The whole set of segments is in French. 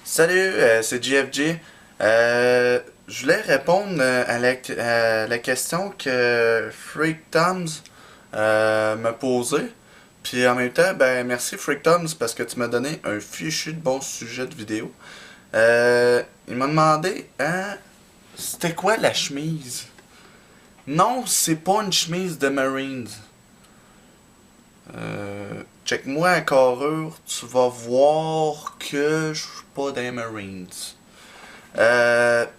Salut, c'est JFG. Je voulais répondre à la question que Freak Toms m'a posée. Puis en même temps, ben merci Freak Toms parce que tu m'as donné un fichu de bon sujet de vidéo. Il m'a demandé, hein, c'était quoi la chemise? Non, c'est pas une chemise de Marines. Check-moi à carrure, tu vas voir que je suis pas des Marines.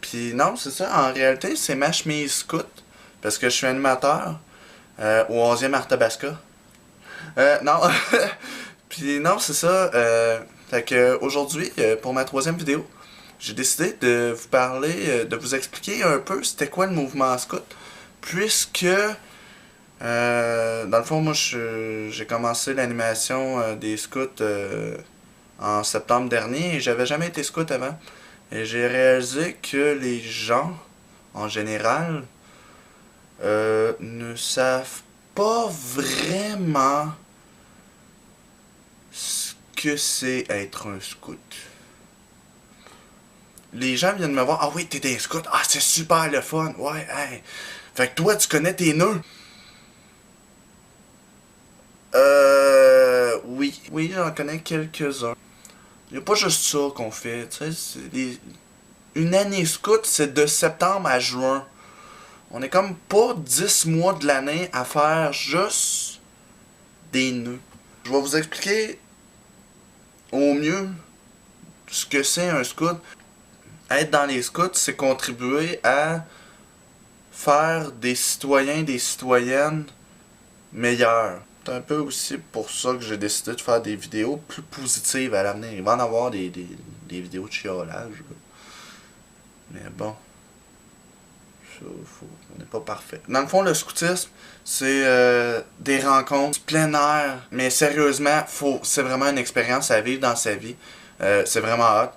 Puis non, c'est ça. En réalité, c'est ma chemise scout. Parce que je suis animateur au 11e Arthabasca. Non. Puis non, c'est ça. Fait que aujourd'hui, pour ma troisième vidéo, j'ai décidé de vous parler, de vous expliquer un peu c'était quoi le mouvement scout. Puisque, dans le fond, moi, j'ai commencé l'animation des scouts en septembre dernier et j'avais jamais été scout avant. Et j'ai réalisé que les gens, en général, ne savent pas vraiment ce que c'est être un scout. Les gens viennent me voir, ah oui, t'es un scout, ah c'est super le fun, ouais, hey. Fait que toi, tu connais tes nœuds. Oui. Oui, j'en connais quelques-uns. Il n'y a pas juste ça qu'on fait, tu sais, une année scout, c'est de septembre à juin. On est comme pas 10 mois de l'année à faire juste des nœuds. Je vais vous expliquer au mieux ce que c'est un scout. Être dans les scouts, c'est contribuer à faire des citoyens, des citoyennes meilleurs. C'est un peu aussi pour ça que j'ai décidé de faire des vidéos plus positives à l'avenir. Il va en avoir des vidéos de chiolage. Mais bon. On n'est pas parfait. Dans le fond, le scoutisme, c'est des rencontres plein air. Mais sérieusement, c'est vraiment une expérience à vivre dans sa vie. C'est vraiment hot.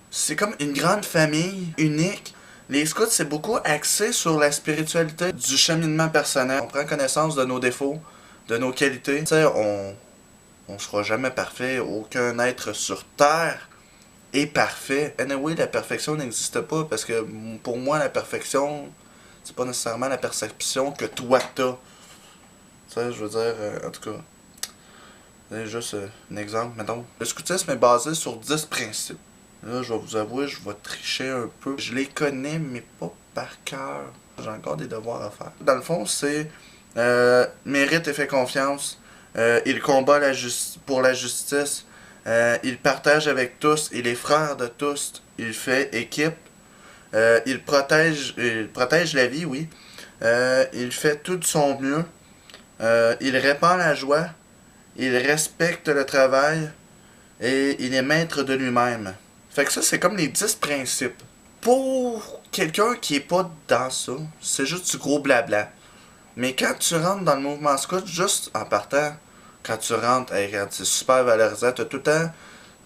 C'est comme une grande famille unique. Les scouts, c'est beaucoup axé sur la spiritualité du cheminement personnel. On prend connaissance de nos défauts, de nos qualités. Tu sais, on sera jamais parfait. Aucun être sur Terre est parfait. Anyway, la perfection n'existe pas parce que pour moi, la perfection, c'est pas nécessairement la perception que toi t'as. Tu sais, je veux dire, en tout cas, c'est juste un exemple, mettons. Le scoutisme est basé sur 10 principes. Là, je vais vous avouer, je vais tricher un peu. Je les connais, mais pas par cœur. J'ai encore des devoirs à faire. Dans le fond, c'est mérite et fait confiance. Il combat pour la justice. Il partage avec tous. Il est frère de tous. Il fait équipe. Il protège la vie, oui. Il fait tout de son mieux. Il répand la joie. Il respecte le travail. Et il est maître de lui-même. Fait que ça, c'est comme les 10 principes. Pour quelqu'un qui est pas dans ça, c'est juste du gros blabla. Mais quand tu rentres dans le mouvement scout, juste en partant, quand tu rentres, hey, regarde, c'est super valorisant, t'as tout le temps,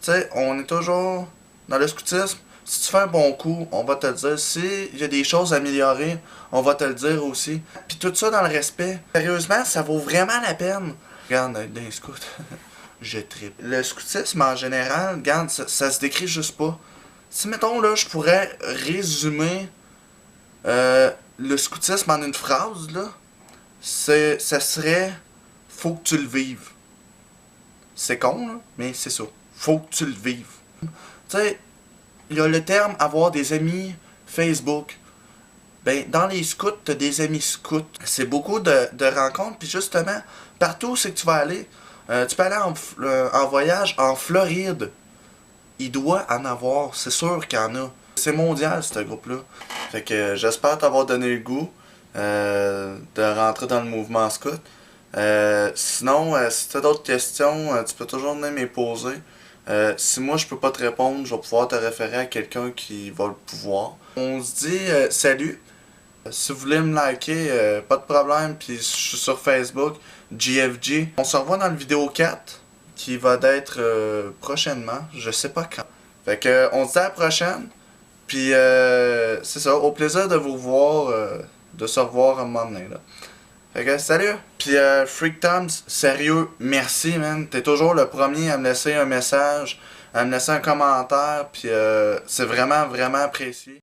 tu sais, on est toujours dans le scoutisme. Si tu fais un bon coup, on va te le dire. S'il y a des choses à améliorer, on va te le dire aussi. Puis tout ça dans le respect. Sérieusement, ça vaut vraiment la peine. Regarde, dans les scouts, je tripe. Le scoutisme en général, regarde, ça se décrit juste pas. Si, mettons, là, je pourrais résumer le scoutisme en une phrase, là, ça serait faut que tu le vives. C'est con, là, mais c'est ça. Faut que tu le vives. Tu sais, il y a le terme avoir des amis Facebook. Ben, dans les scouts, t'as des amis scouts. C'est beaucoup de rencontres, puis justement, partout où c'est que tu vas aller, tu peux aller en voyage en Floride. Il doit en avoir, c'est sûr qu'il y en a. C'est mondial, ce groupe-là. Fait que j'espère t'avoir donné le goût de rentrer dans le mouvement scout. Sinon, si tu as d'autres questions, tu peux toujours venir me les poser. Si moi je peux pas te répondre, je vais pouvoir te référer à quelqu'un qui va le pouvoir. On se dit salut. Si vous voulez me liker, pas de problème. Puis je suis sur Facebook, GFG. On se revoit dans le vidéo 4 qui va être prochainement. Je sais pas quand. Fait que on se dit à la prochaine. Puis c'est ça, au plaisir de vous voir, de se revoir à un moment donné là. Fait que salut! Puis Freak Toms, sérieux, merci man. T'es toujours le premier à me laisser un message, à me laisser un commentaire. Puis c'est vraiment, vraiment apprécié.